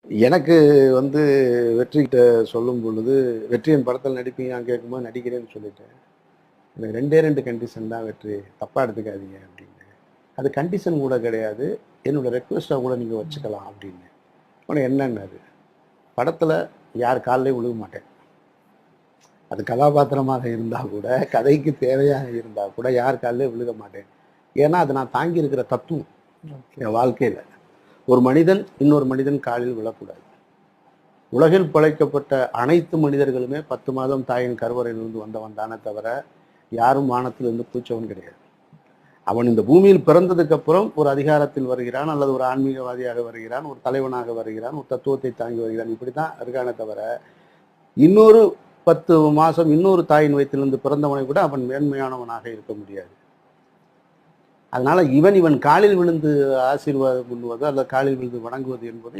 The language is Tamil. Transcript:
எனக்கு வந்து வெற்றிகிட்ட சொல்லும் பொழுது, வெற்றியின் படத்தில் நடிப்பீங்களான்னு கேட்கும்போது நடிக்கிறேன்னு சொல்லிட்டேன். எனக்கு 2 கண்டிஷன் தான் வெற்றி. தப்பா எடுத்துக்காதீங்க அப்படின்னு. அது கண்டிஷன் கூட கிடையாது. என்னோட ரெக்வெஸ்ட்டா கூட நீங்க வச்சுக்கலாம் அப்படின்னு. உடனே என்னன்னாரு, படத்துல யார் கால்லயும் விழுக மாட்டேன். அது கதாபாத்திரமாக இருந்தா கூட, கதைக்கு தேவையாக இருந்தா கூட யார் கால்லயும் விழுக மாட்டேன். ஏன்னா, அது நான் தாங்கி இருக்கிற தத்துவம் என் வாழ்க்கையில. ஒரு மனிதன் இன்னொரு மனிதன் காலில் விழக்கூடாது. உலகில் படைக்கப்பட்ட அனைத்து மனிதர்களுமே 10 மாதம் தாயின் கருவறையிலிருந்து வந்தவன் தானே தவிர, யாரும் வானத்திலிருந்து குதிச்சவன் கிடையாது. அவன் இந்த பூமியில் பிறந்ததுக்கு அப்புறம் ஒரு அதிகாரத்தில் வருகிறான், அல்லது ஒரு ஆன்மீகவாதியாக வருகிறான், ஒரு தலைவனாக வருகிறான், ஒரு தத்துவத்தை தாங்கி வருகிறான். இப்படித்தான் இருக்கானே தவிர, இன்னொரு 10 மாசம் இன்னொரு தாயின் வயிற்றிலிருந்து பிறந்தவனை விட அவன் மேன்மையானவனாக இருக்க முடியாது. அதனால இவன் காலில் விழுந்து ஆசீர்வாதம் பண்ணுவது அல்லது காலில் விழுந்து வணங்குவது என்பது